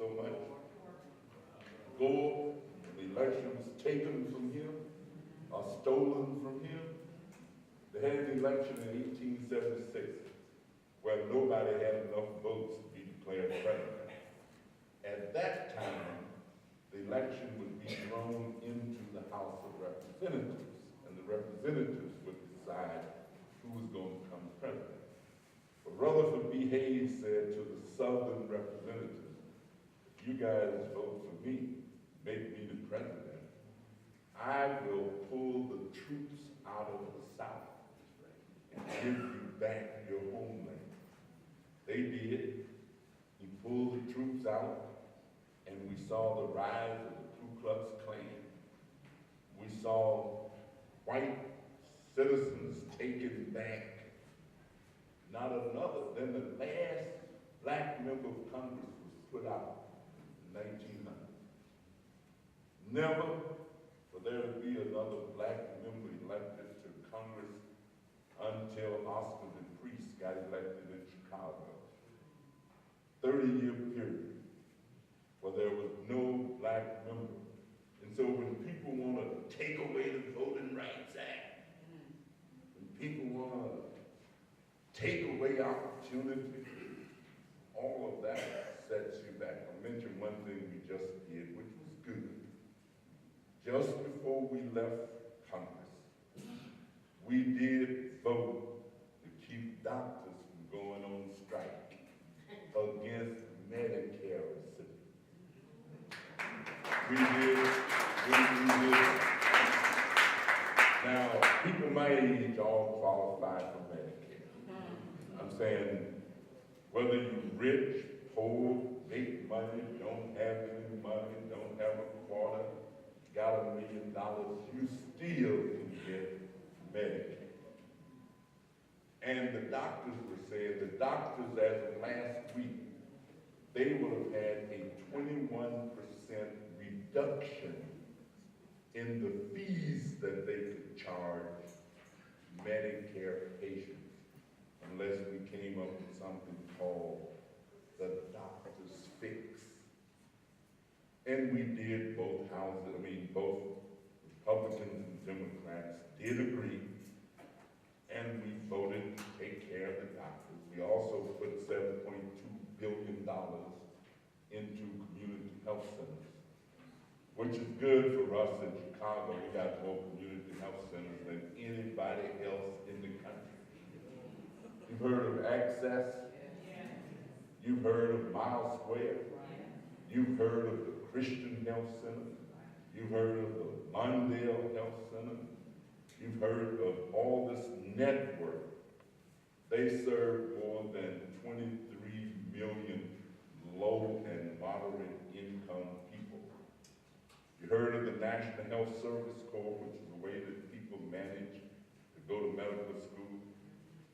so much. Gore, the election was taken from him, or stolen from him. They had an election in 1876 where nobody had enough votes to be declared president. At that time, the election would be thrown into the House of Representatives, and the representatives would decide who was going to become president. But Rutherford B. Hayes said to the Southern representatives, if you guys vote for me, make me the president, I will pull the troops out of the South and give you back your homeland. They did. He pulled the troops out, and we saw the rise of the Ku Klux Klan. We saw white citizens taken back. Not another. Then the last black member of Congress was put out in 1900. Never will there be another black member elected to Congress until Oscar the Priest got elected in Chicago. 30-year period where there was no black member. And so when people want to take away the Voting Rights Act, when people want to take away opportunity, all of that sets you back. I'll mention one thing we just did, which was good. Just before we left Congress, we did vote to keep doctors from going on strike against Medicare recipients. We did. Now, people my age all qualify for Medicare. I'm saying whether you're rich, poor, make money, don't have any money, don't have a quarter, got $1 million, you still can get Medicare. And the doctors were saying, the doctors as of last week, they would have had a 21% reduction in the fees that they could charge Medicare patients unless we came up with something called the doctor's fix. And we did both houses, both Republicans and Democrats did agree, and we voted to take care of the doctors. We also put $7.2 billion into community health centers, which is good for us in Chicago. We got more community health centers than anybody else in the country. You've heard of Access? You've heard of Mile Square? You've heard of the Christian Health Center? You've heard of the Mondale Health Center? You've heard of all this network. They serve more than 23 million low and moderate income people. You heard of the National Health Service Corps, which is a way that people manage to go to medical school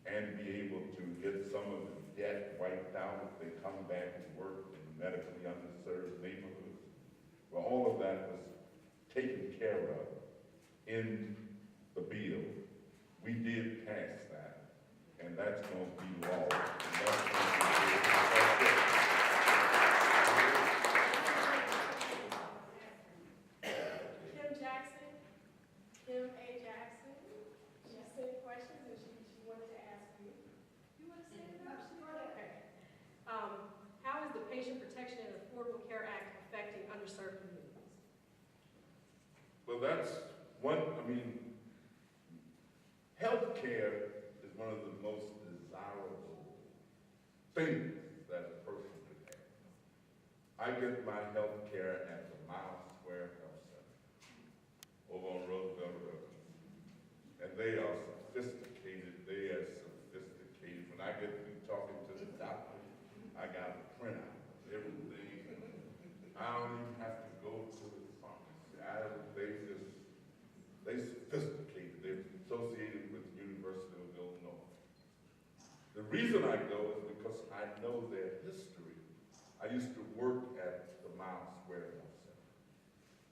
and be able to get some of the debt wiped out if they come back and work in medically underserved neighborhoods. Well, all of that was taken care of in the bill. We did pass that, and that's going to be law. Kim Jackson, Kim A. Jackson, she sent questions and she wanted to ask you. You want to say it up? Okay. How is the Patient Protection and Affordable Care Act affecting underserved communities? Well, that's one, healthcare is one of the most desirable things that a person could have. I get my health care at the Mile Square Health Center over on Roosevelt Road. And they are sophisticated. When I get through talking to the doctor, I got a printout of everything. I don't even have to go to the pharmacy. They sophisticated. They're associated with the University of Illinois. The reason I go is because I know their history. I used to work at the Mile Square Health Center.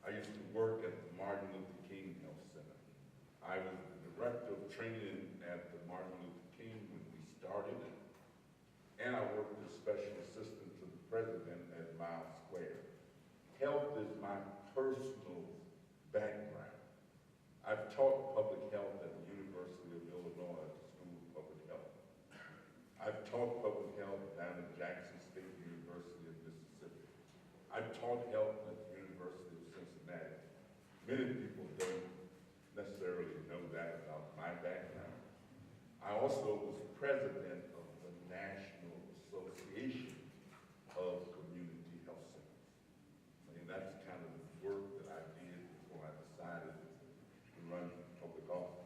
I used to work at the Martin Luther King Health Center. I was the director of training at the Martin Luther King when we started it. And I worked as special assistant to the president at Mile Square. health is my personal background. I've taught public health at the University of Illinois at the School of Public Health. I've taught public health down at Jackson State University of Mississippi. I've taught health at the University of Cincinnati. Many people don't necessarily know that about my background. I also was president of the National Association of Community Health Centers. I mean, that's kind of the work that I did before I decided to run for public office.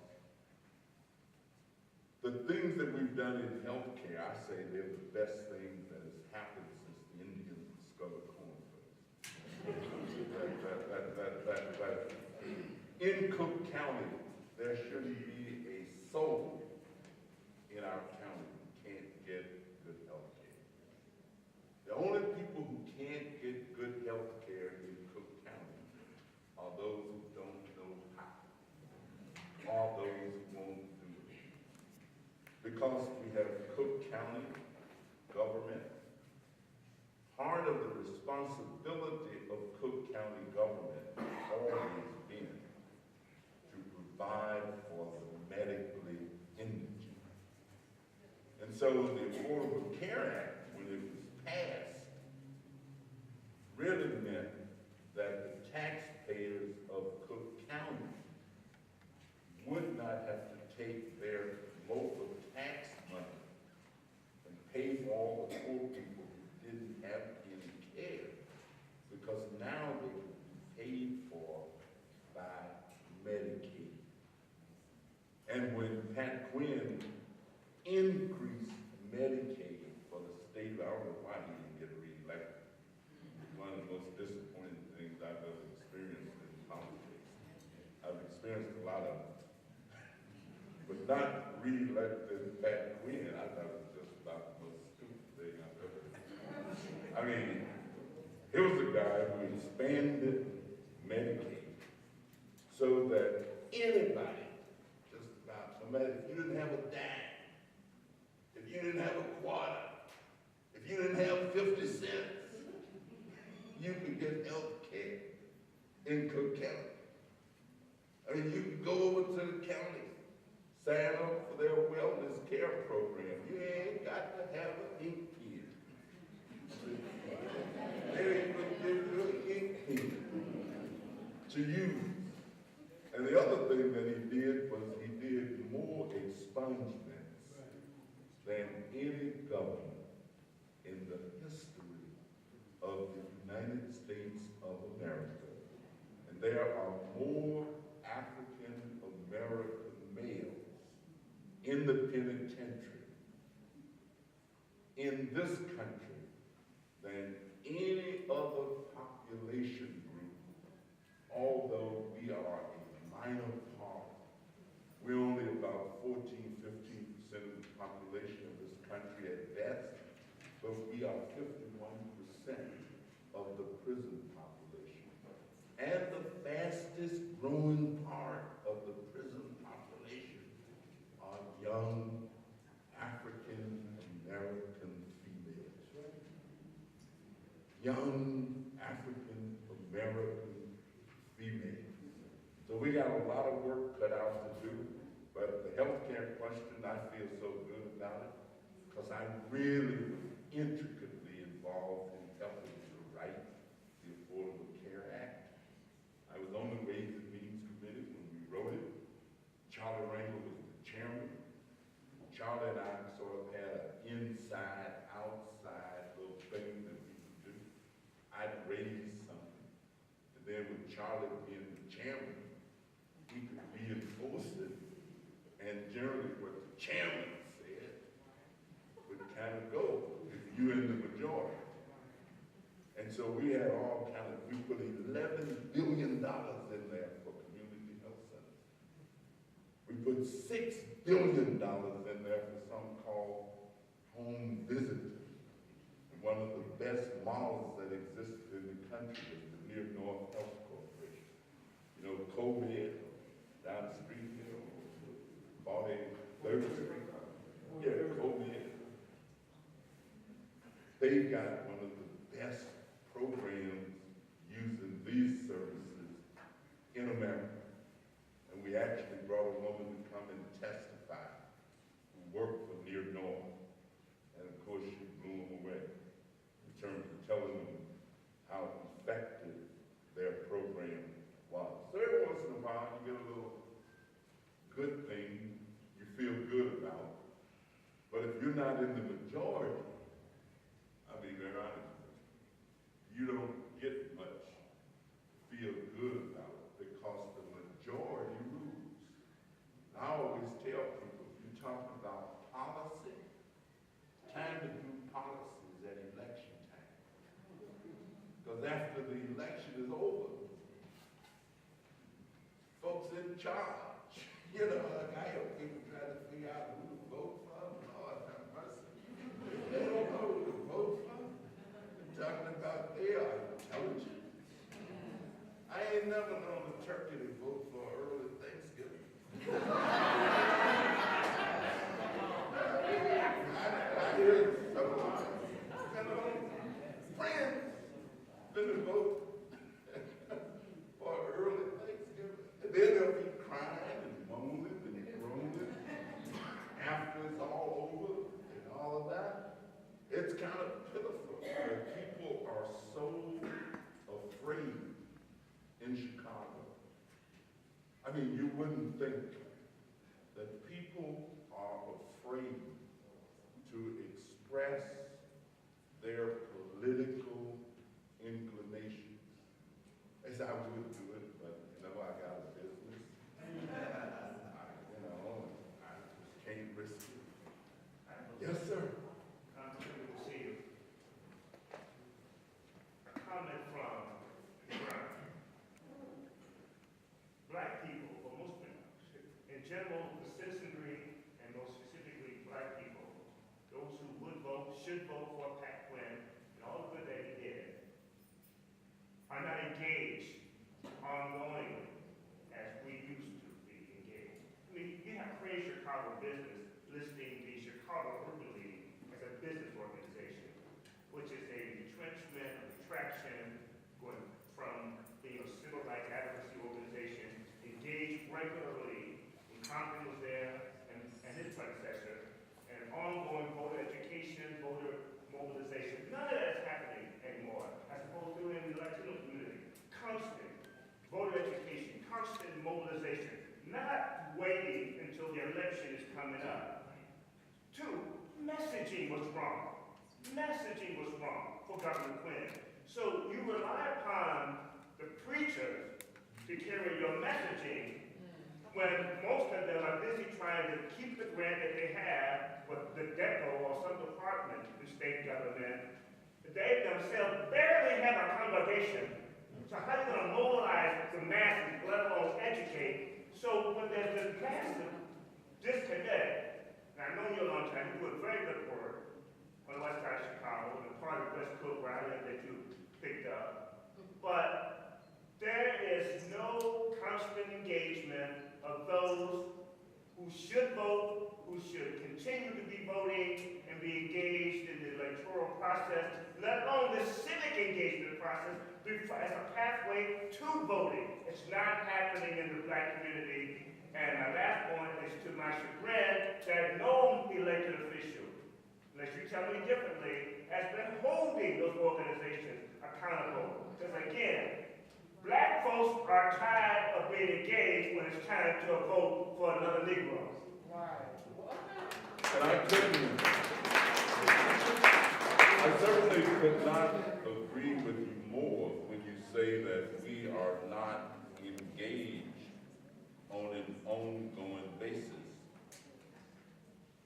The things that we've done in healthcare, I say they're the best thing that has happened since the Indians discovered cornflakes. In Cook County, there shouldn't be a soul in our county who can't get good health care. The only people who can't get good health care in Cook County are those who don't know how, or those who won't do it. Because we have Cook County government, part of the responsibility of Cook County government has always been to provide for the medically indigent. And so the Affordable Care Act, when it was passed, really meant that the taxpayers of Cook County would not have to take their local tax money and pay for all the poor people who didn't have any care, because now they could be paid for by Medicaid. And when Pat Quinn increased Medicaid for the state, I don't know why he didn't get reelected. It's one of the most disappointing things I've ever experienced in politics. I've experienced a lot of them. But not reelected Pat Quinn, I thought it was just about the most stupid thing I've ever seen. I mean, he was a guy who expanded Medicaid so that anybody, just about, no matter if you didn't have a dime, if you didn't have a quarter, if you didn't have 50 cents, you could get health care in Cook County. I mean, you could go over to the county, sign up for their wellness care program. You ain't got to have an ink pen. They ain't gonna give you an ink pen to use. And the other thing that he did was he did more expungements than any government in the history of the United States of America. And there are more African-American males in the penitentiary in this country than any other population group, although we are a minor part. We're only about 14, 15% of the population of this country at best, but we are 51% of the prison population. And the fastest growing part of the prison population are young African-American females. Young African-American females. So we got a lot of work cut out to do, but the healthcare question, I feel so good about it, because I'm really intricately involved in helping to write the Affordable Care Act. I was on the Ways and Means Committee when we wrote it. Charlie Rangel was the chairman. Charlie and I sort of had an inside, outside little thing that we could do. I'd raise something, and then with Charlie being the chairman, he could reinforce it, and generally what the chairman said would kind of go if you're in the majority. And so we had all kind of, we put $11 billion in there for community health centers. We put $6 billion in there for something called home visitors. And one of the best models that existed in the country is the Near North Health Corporation. You know, COVID, down the street, you know, 43rd Street. Yeah, COVID. They've got one of the best programs you how effective their program was. So every once in a while, you get a little good thing you feel good about. But if you're not in the majority, I'll be very honest with you, you don't get much feel good about it because the majority rules. I always tell people, if you're talking about policy, time to do policies at election time. Because after the election is over, folks in charge, you know, like I help people try to figure out who to vote for. Lord have mercy. They don't know who to vote for. I'm talking about they are intelligent. I ain't never known a turkey to vote for early Thanksgiving. I hear some of my, friends didn't vote for early Thanksgiving. And then they'll be crying and moaning and groaning after it's all over and all of that. It's kind of pitiful that people are so afraid in Chicago. I mean, you wouldn't think that people are afraid to express their political inclinations. They say, I would do it, but you know, I got a business. I just can't risk it. Yes, sir. I'm going to receive a comment from Black people, or most in general, the citizenry, and most specifically Black people, those who would vote, should vote for Pat Quinn, and all the good that he did, are not engaged ongoingly as we used to be engaged. I mean, you have Create Chicago Business listing the Chicago Urban League as a business organization, which is a retrenchment, a retraction, going from being a civil rights advocacy organization, engaged regularly. Compton was there, and his predecessor, and ongoing voter education, voter mobilization. None of that's happening anymore, as opposed to in the Latino community. Constant voter education, constant mobilization, not waiting until the election is coming up. Two, messaging was wrong. Messaging was wrong for Governor Quinn. So you rely upon the preachers to carry your messaging when most of them are busy trying to keep the grant that they have with the DECO or some department in state government. They themselves barely have a congregation. So how are you going to mobilize the masses, let alone educate? So when there's this massive disconnect, and I've known you a long time, you do a very good work on the west side of Chicago, and the part of West Coast where I live that you picked up. But there is no constant engagement of those who should vote, who should continue to be voting and be engaged in the electoral process, let alone the civic engagement process as a pathway to voting. It's not happening in the Black community. And my last point is to my chagrin that no elected official, unless you tell me differently, has been holding those organizations accountable. Because again, Black folks are tired of being engaged when it's time to vote for another Negro. And I tell you, I certainly could not agree with you more when you say that we are not engaged on an ongoing basis.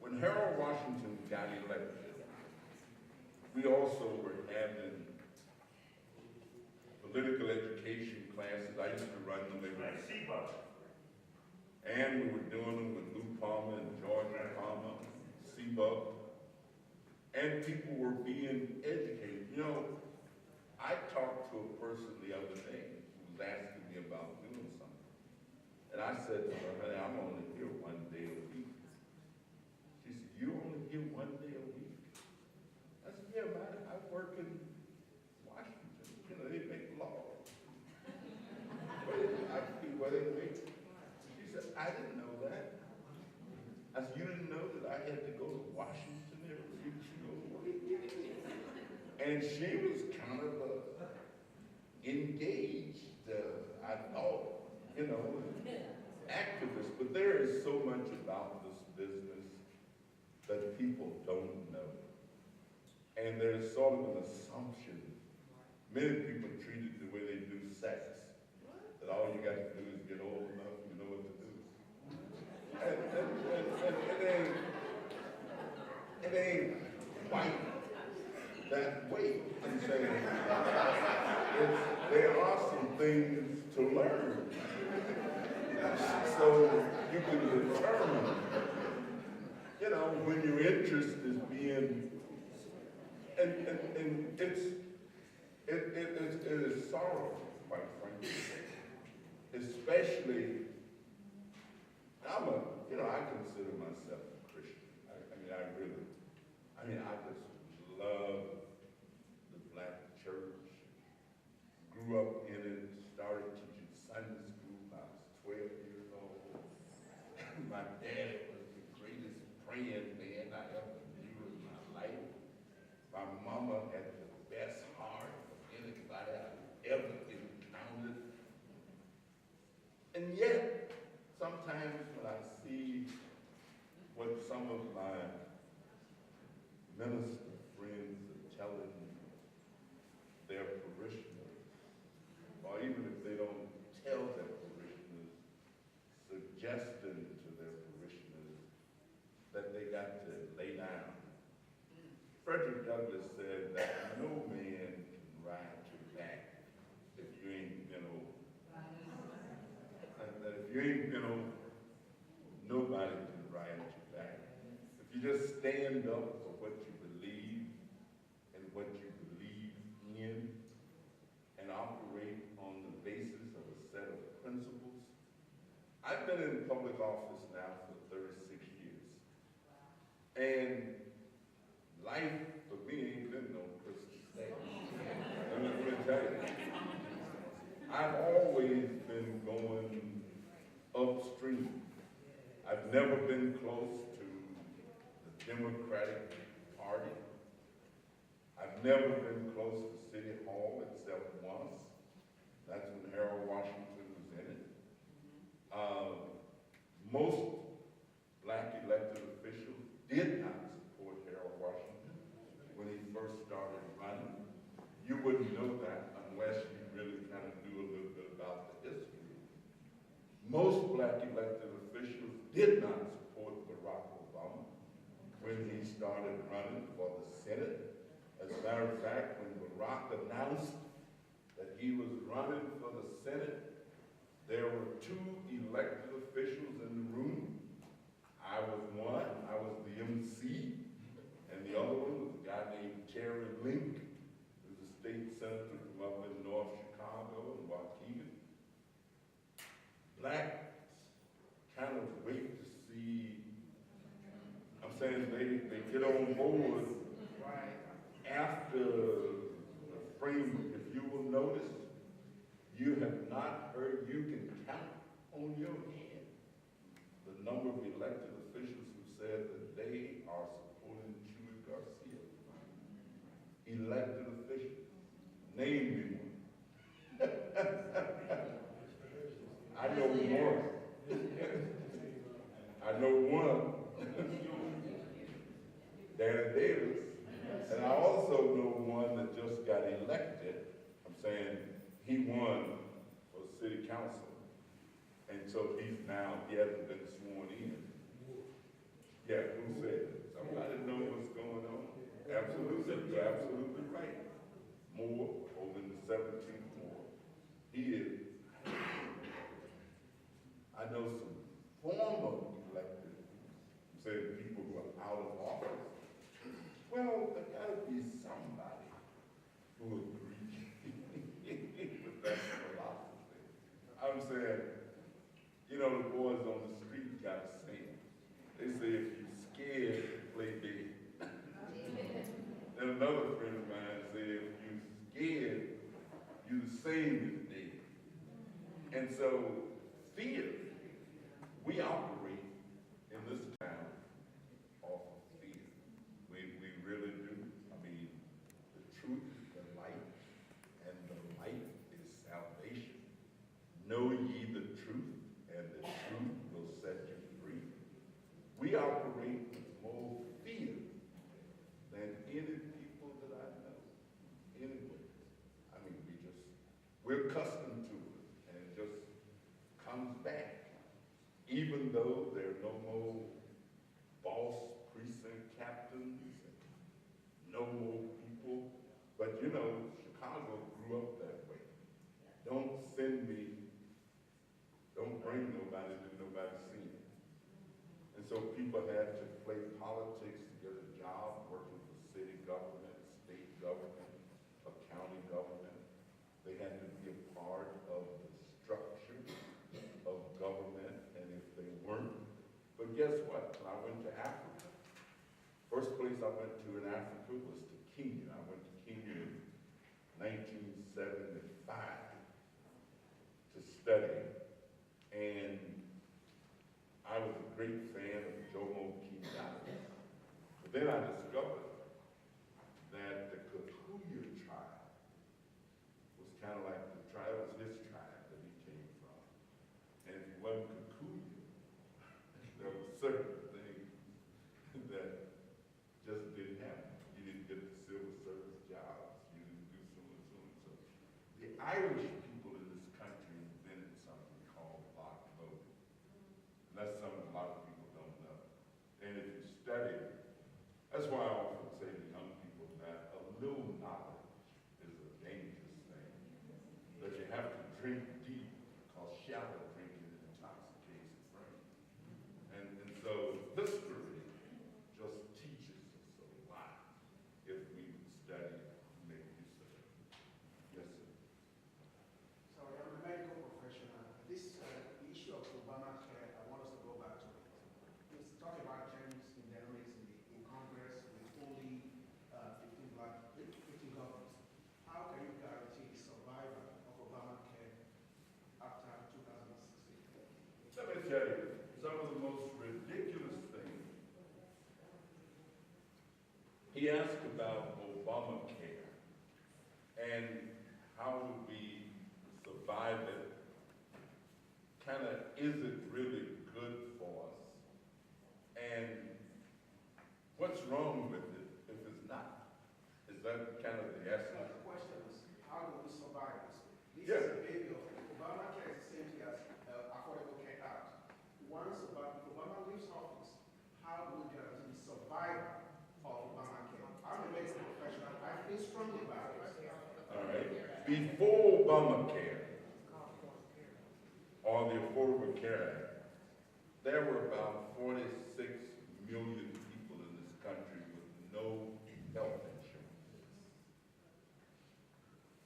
When Harold Washington got elected, we also were having political education classes. I used to run them every day. And we were doing them with Lou Palmer and George Palmer, CBUG. And people were being educated. You know, I talked to a person the other day who was asking me about doing something. And I said to her, honey, I'm only here one day a week. She said, you only here one day a week? I said, yeah, man, I work in Washington. You know, they make laws. I see what they make. She said, I didn't know that. I said, you didn't know that I had to go to Washington every week? She goes, what? And she was kind of about this business that people don't know. And there's sort of an assumption. Many people treat it the way they do sex. That all you got to do is get old enough, you know what to do. And it ain't quite that way. I'm saying there are some things to learn. So you can determine, you know, when your interest is being, and it is sorrowful, quite frankly. Especially, I consider myself a Christian. I just love the black church. Grew up in it, started teaching Sunday school when I was 12 years old. My dad was the greatest praying man I ever knew in my life. My mama had the best heart of anybody I've ever encountered. And yet, sometimes when I see what some of my minister friends are telling their parishioners, or even if they don't tell their parishioners, suggesting to their parishioners that they got to lay down. Frederick Douglass said that no man can ride your back if you ain't been over. That if you ain't been over, nobody can ride your back. If you just stand up for what you believe and what you believe in and operate on the basis of a set of principles. I've been in public office now for 36 years. And life for me ain't been no Christmas day. Let me tell you. I've always been going upstream. I've never been close to the Democratic Party. I've never been close to City Hall except once. That's when Harold Washington was in it. Most black elected officials did not support Harold Washington when he first started running. You wouldn't know that unless you really kind of knew a little bit about the history. Most black elected officials did not support Barack Obama when he started running for the Senate. As a matter of fact, when Barack announced that he was running for the Senate, there were two elected officials in the room. I was one, I was the MC, and the other one was a guy named Terry Link, who's a state senator from up in North Chicago and Waukegan. Blacks kind of wait to see, I'm saying they get on board after the framework. If you will notice, you have not heard, you can count on your hand the number of elected officials who said that they are supporting Chuy Garcia. Elected officials. Name me one. I know one. I know one. Danny Davis. And I also know one that just got elected. I'm saying he won for city council. And so he hasn't been sworn in. Yeah, who said it? Somebody know what's going on. Absolutely, you're absolutely right. More, over in the 17th ward. He is. I know some former elected, I'm saying people who are out of office. Well, there gotta be somebody who agrees with that philosophy. I'm saying, you know, the boys on the street got a saying. They say if you're scared, play dead. Then another friend of mine said, if you're scared, you the same as dead. And so, fear, we operate in this town off of fear. We really do. I mean, the truth is the light, and the light is salvation. Know ye the truth, and the truth will set you free. we're accustomed to it, and it just comes back. Even though there are no more boss precinct captains, no more people, but you know, Chicago grew up that way. Don't send me, don't bring nobody that nobody's seen. And so people had to play politics to get a job, working for city government, state government, or county government. They had to be a part of the structure of government, and if they weren't, but guess what? When I went to Africa, first place I went to in Africa was to Kenya. I went to Kenya in 1975 to study, and I was a great fan of Jomo Kenyatta. But then I discovered that the Kikuyu tribe was kind of like the tribe, it was his tribe that he came from. And if he wasn't Kikuyu, there were certain things that just didn't happen. You didn't get the civil service jobs, you didn't do so and so and so. The Irish people in this country invented something called block voting. And that's something a lot of people don't know. And if you study it, that's why I often say to young people that a little knowledge is a dangerous thing. That you have to drink deep, because shallow drinking intoxicates the brain. And so history just teaches us a lot if we would study and make use of it. Yes, sir. So I'm a medical professional. This the issue of Obamacare, I want us to go back to it. Let's talk about changes in dynamics in Congress with only 15 governors. How can you guarantee the survival of Obamacare after 2016? Let me tell you, some of the most ridiculous things. He asked about Obamacare and how do we survive it. Kind of, is it really good for us? And what's wrong with it if it's not? Is that kind of the So essence? the question is, how do we survive this? This Yeah. is a baby of Obamacare is the same thing as Affordable Care Act. Once Obama leaves office, how do we guarantee the survival of Obamacare? I'm a medical professional. I feel strongly about it. All right. Before Obamacare, or the Affordable Care Act, there were about 46 million people in this country with no health insurance.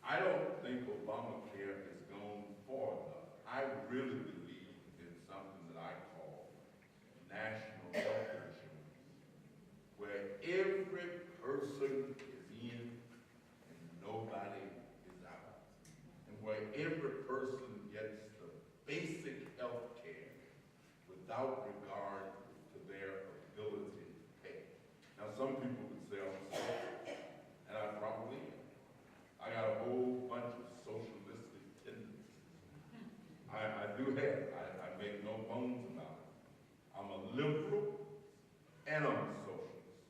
I don't think Obamacare has gone far enough. I really believe in something that I call national health insurance, where every person is in and nobody is out, and where every person gets the basic health care without regard to their ability to pay. Now, some people would say I'm social, and I probably am. I got a whole bunch of socialistic tendencies. I do have. I make no bones about it. I'm a liberal and I'm a socialist.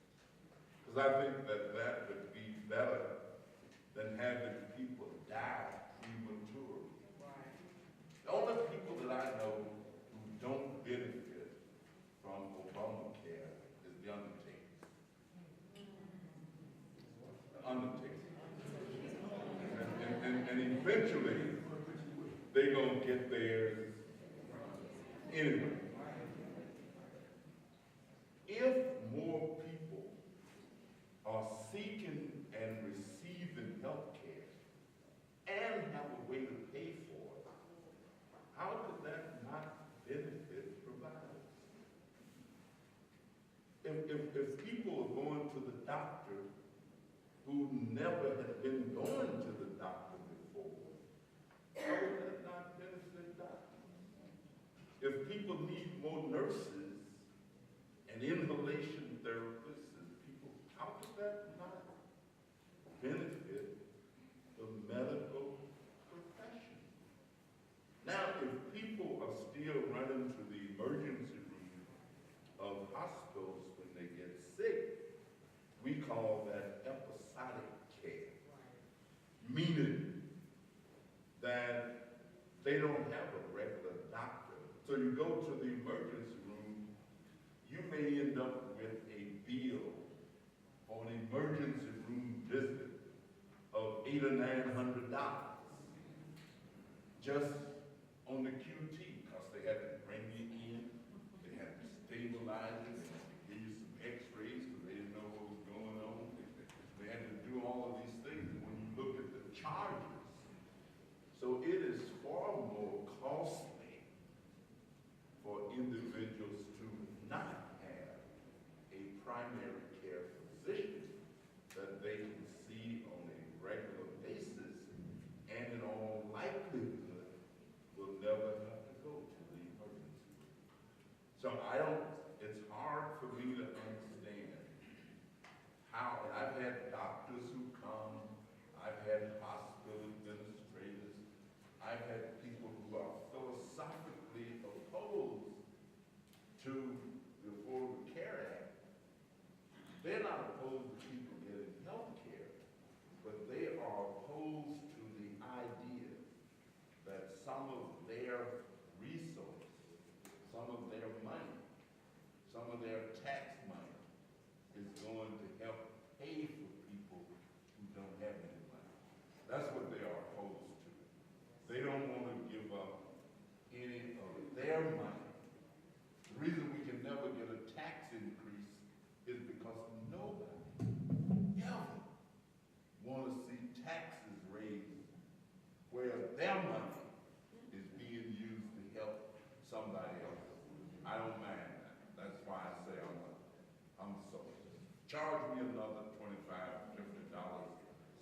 Because I think that that would be better than having people die prematurely. The only people that I know who don't benefit from Obamacare is the undertakers. The undertakers. And eventually, they're going to get theirs anyway. If more people are seeking and receiving health care and have a way to pay for it, how could that not benefit providers? If people are going to the doctor who never had been going to the doctor before, how would that not benefit doctors? If people need more nurses and inhalation therapists and people, how could that not benefit the medical profession? Now, if people are still running to the emergency room of hospitals when they get sick, we call that episodic care. Meaning that they don't have a regular doctor. So you go to the emergency room, you may end up with a bill for an emergency room visit of $800 or $900 just on the QT, because they had to bring you in, they had to stabilize it, they had to give you some x-rays because they didn't know what was going on. They had to do all of these things. And when you look at the charges, so it is far more costly for individuals to not have a primary care physician that they can see on a regular basis, and in all likelihood will never have to go to the emergency room. So it's hard for me to understand how, and I've had doctors who come, I've had hospital administrators, I've had people who are philosophically opposed to the Affordable Care Act. They're not opposed to people getting health care, but they are opposed to the idea that some of their resources, some of their money, some of their tax money is going to help pay for people who don't have any money. That's what they are opposed to. They don't want to give up any of their money. The reason we can never get a tax increase is because nobody ever want to see taxes raised where their money is being used to help somebody else. I don't mind that. That's why I say I'm socialist. Charge me another $25, $50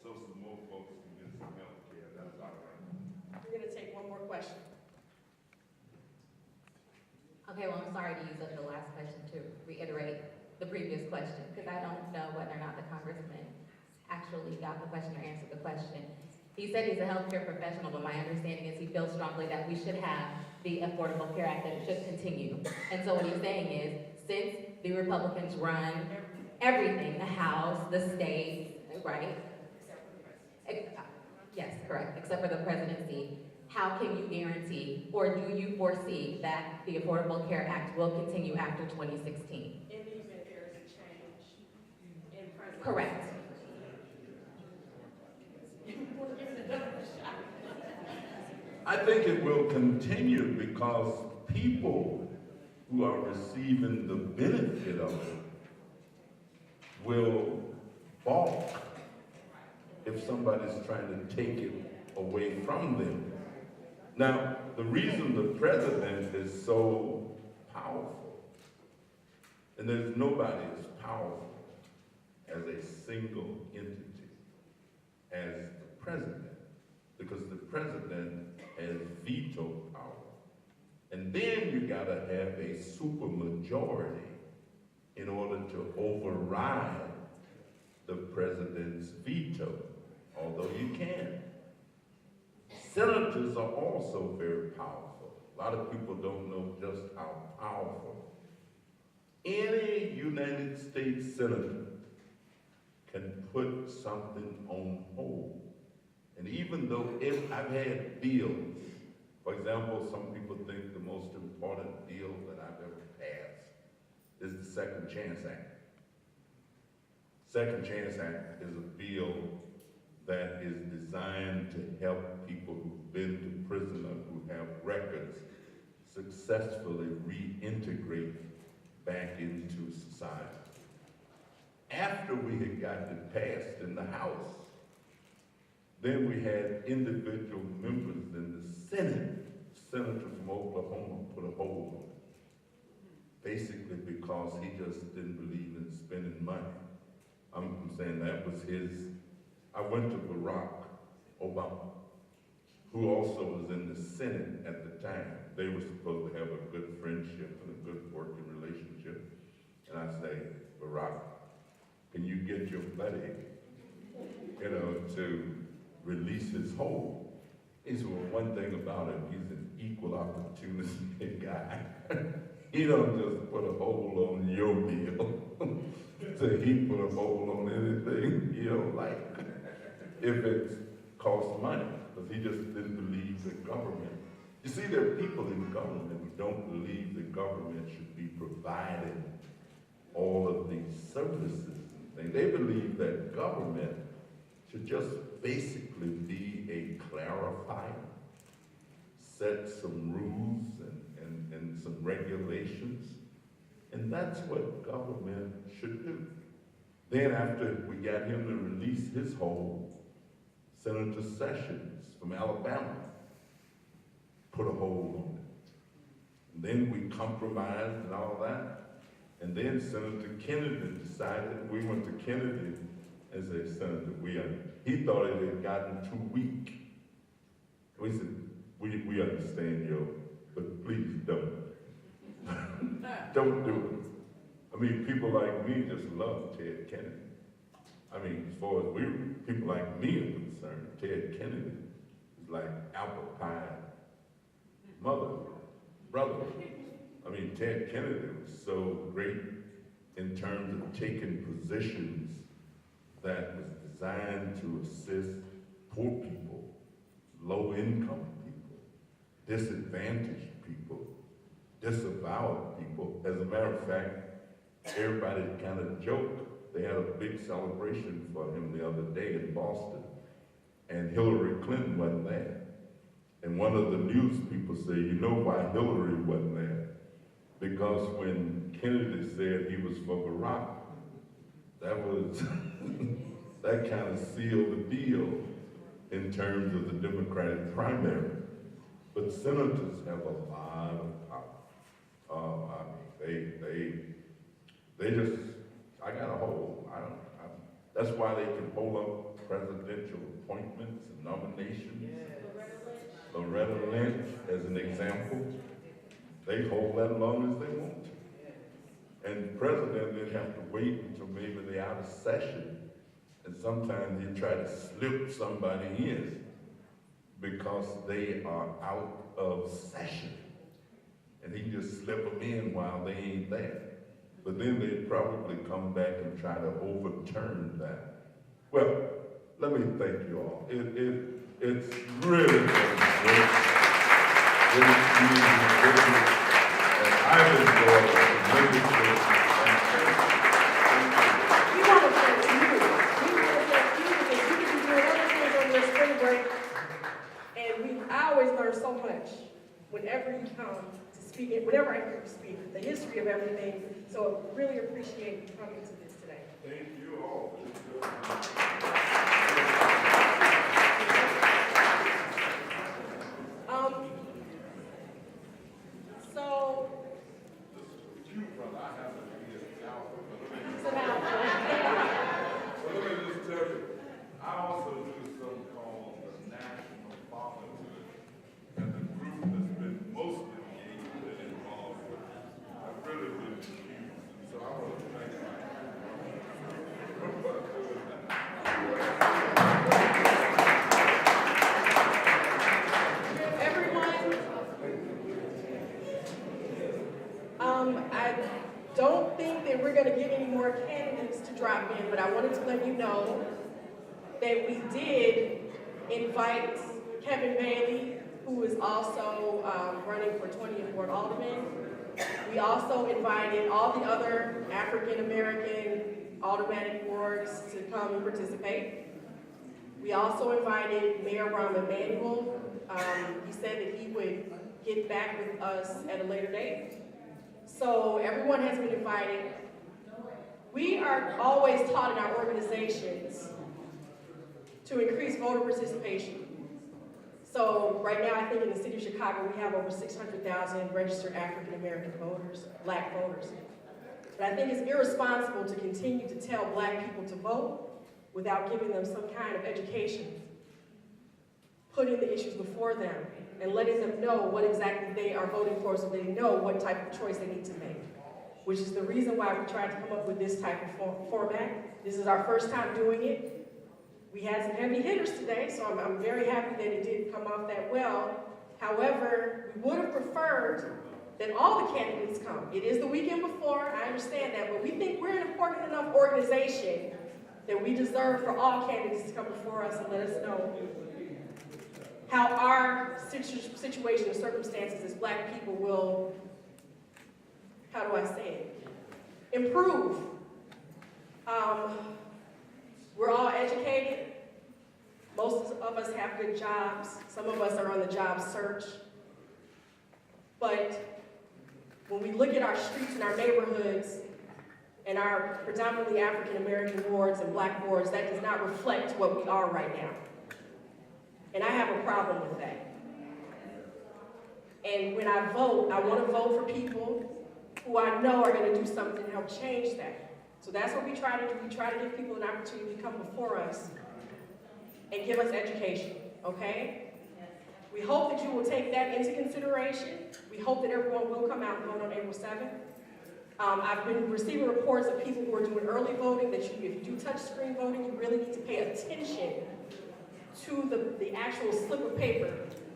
so some more folks can get some health care. That's all right. We're gonna take one more question. Okay, well, I'm sorry to use up the last question to reiterate the previous question, because I don't know whether or not the congressman actually got the question or answered the question. He said he's a healthcare professional, but my understanding is he feels strongly that we should have the Affordable Care Act, that it should continue. And so what he's saying is, since the Republicans run everything, the House, the state, right? Yes, correct, except for the presidency. How can you guarantee, or do you foresee that the Affordable Care Act will continue after 2016? In the event there is a change in president. Correct. I think it will continue because people who are receiving the benefit of it will balk if somebody's trying to take it away from them. Now, the reason the president is so powerful, and there's nobody as powerful as a single entity as the president, because the president has veto power. And then you gotta have a supermajority in order to override the president's veto, although you can. Senators are also very powerful. A lot of people don't know just how powerful. Any United States senator can put something on hold. And even though I've had bills, for example, some people think the most important bill that I've ever passed is the Second Chance Act. Second Chance Act is a bill that is designed to help people who've been to prison or who have records successfully reintegrate back into society. After we had gotten it passed in the House, then we had individual members in the Senate. Senator from Oklahoma put a hold on it, basically because he just didn't believe in spending money. I'm saying that was his. I went to Barack Obama, who also was in the Senate at the time. They were supposed to have a good friendship and a good working relationship. And I say, Barack, can you get your buddy, to release his hold? He said, well, one thing about him, he's an equal opportunity guy. He don't just put a hold on your bill. So he put a hold on anything he don't like, if it costs money, because he just didn't believe the government see, there are people in government who don't believe the government should be providing all of these services and things. They believe that government should just basically be a clarifier, set some rules and some regulations, and that's what government should do. Then after we got him to release his hold, Senator Sessions from Alabama put a hold on it. And then we compromised and all that. And then Senator Kennedy decided, we went to Kennedy and said, Senator, he thought it had gotten too weak. We said, we understand you, but please don't. Don't do it. I mean, people like me just love Ted Kennedy. I mean, as far as people like me are concerned, Ted Kennedy is like apple pie, mother, brother. I mean, Ted Kennedy was so great in terms of taking positions that was designed to assist poor people, low-income people, disadvantaged people, disavowed people. As a matter of fact, everybody kind of joked. They had a big celebration for him the other day in Boston, and Hillary Clinton wasn't there. And one of the news people said, you know why Hillary wasn't there? Because when Kennedy said he was for Barack, that was, that kind of sealed the deal in terms of the Democratic primary. But senators have a lot of power. I mean, they just, I got a hold. That's why they can hold up presidential appointments and nominations. Loretta Lynch. Loretta Lynch, as an example, they hold that long as they want to. And the president didn't have to wait until maybe they're out of session, and sometimes they try to slip somebody in because they are out of session. And he just slip them in while they ain't there. But then they'd probably come back and try to overturn that. Well, let me thank you all. It's really been great. I've enjoyed it tremendously. We want to thank you. We want to thank you because you can be doing other things on your spring break. And I always learn so much whenever you come to speak, whenever I hear you speak, the history of everything. So I really appreciate you coming to this today. Thank you all. So, I have to be a Alpha, so now, well, let me just tell you, I also do something called the National Fatherhood, and the group that's been most engaged and involved with it. I've really been huge, so I want to thank you. I don't think that we're going to get any more candidates to drop in, but I wanted to let you know that we did invite Kevin Bailey, who is also running for 20th Ward Alderman. We also invited all the other African-American Aldermanic wards to come and participate. We also invited Mayor Emanuel. He said that he would get back with us at a later date. So everyone has been invited. We are always taught in our organizations to increase voter participation. So right now, I think in the city of Chicago, we have over 600,000 registered African-American voters, black voters. But I think it's irresponsible to continue to tell black people to vote without giving them some kind of education, putting the issues before them, and letting them know what exactly they are voting for so they know what type of choice they need to make, which is the reason why we tried to come up with this type of format. This is our first time doing it. We had some heavy hitters today, so I'm very happy that it did come off that well. However, we would have preferred that all the candidates come. It is the weekend before, I understand that, but we think we're an important enough organization that we deserve for all candidates to come before us and let us know how our situation and circumstances as Black people will, how do I say it, improve. We're all educated. Most of us have good jobs. Some of us are on the job search. But when we look at our streets and our neighborhoods and our predominantly African-American wards and Black wards, that does not reflect what we are right now. And I have a problem with that. And when I vote, I want to vote for people who I know are going to do something to help change that. So that's what we try to do. We try to give people an opportunity to come before us and give us education, okay? We hope that you will take that into consideration. We hope that everyone will come out and vote on April 7th. I've been receiving reports of people who are doing early voting that if you do touch screen voting, you really need to pay attention to the actual slip of paper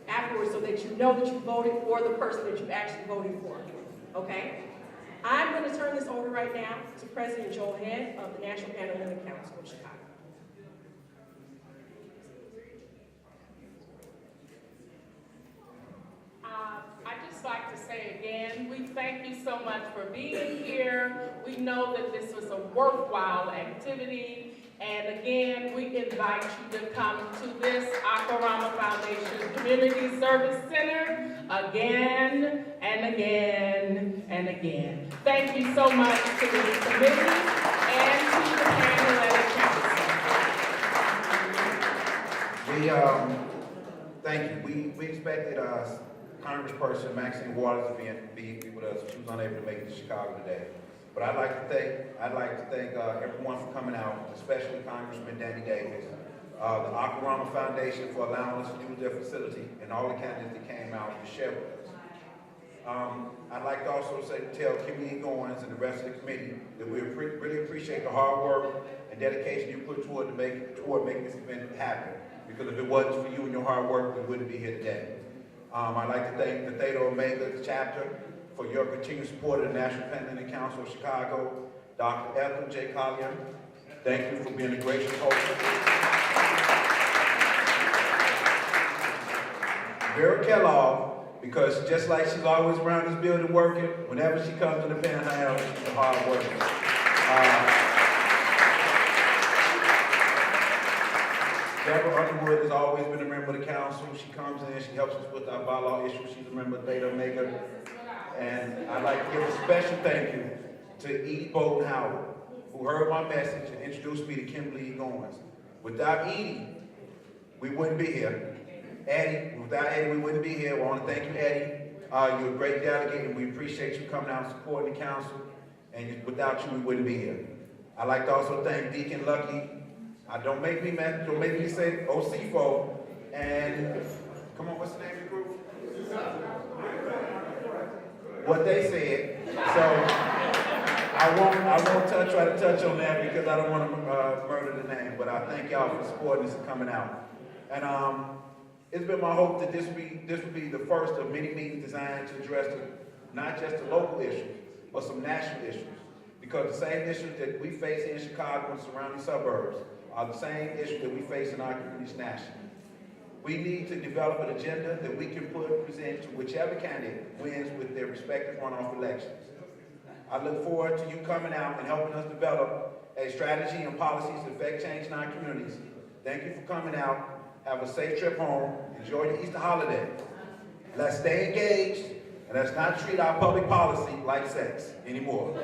afterwards so that you know that you voted for the person that you actually voted for, okay? I'm going to turn this over right now to President Joel Head of the National Pan-Hellenic Council of Chicago. I'd just like to say again, we thank you so much for being here. We know that this was a worthwhile activity. And again, we invite you to come to this AKARAMA Foundation Community Service Center again and again and again. Thank you so much to the committee and to the Pan-Hellenic Council. Thank you. We expected Congressperson Maxine Waters to be with us. She was unable to make it to Chicago today. But I'd like to thank everyone for coming out, especially Congressman Danny K, the AKARAMA Foundation for allowing us to use their facility, and all the candidates that came out to share with us. I'd like to also tell Kimberly Goins and the rest of the committee that we really appreciate the hard work and dedication you put toward making this event happen. Because if it wasn't for you and your hard work, we wouldn't be here today. I'd like to thank the Theta Omega chapter for your continued support of the National Pan-Hellenic Council of Chicago. Dr. Ethel J. Collier, thank you for being a gracious host. Vera Kellogg, because just like she's always around this building working, whenever she comes to the Pan-Hellenic, she's a hard worker. Deborah Underwood has always been a member of the council. She comes in, she helps us with our bylaw issues. She's a member of Theta Omega. And I'd like to give a special thank you to Edie Bolton Howard, who heard my message and introduced me to Kimberly Goins. Without Edie, we wouldn't be here. Without Eddie, we wouldn't be here. We want to thank you, Eddie. You're a great delegate, and we appreciate you coming out and supporting the council. And without you, we wouldn't be here. I'd like to also thank Deacon Lucky. Don't make me say OCFO. And come on, what's the name of the group? What they said. So I won't try to touch on that because I don't want to murder the name. But I thank y'all for supporting us and coming out. And it's been my hope that this will be the first of many meetings designed to address not just the local issues, but some national issues. Because the same issues that we face here in Chicago and surrounding suburbs are the same issues that we face in our communities nationally. We need to develop an agenda that we can present to whichever candidate wins with their respective runoff elections. I look forward to you coming out and helping us develop a strategy and policies to affect change in our communities. Thank you for coming out. Have a safe trip home. Enjoy the Easter holiday. Let's stay engaged, and let's not treat our public policy like sex anymore.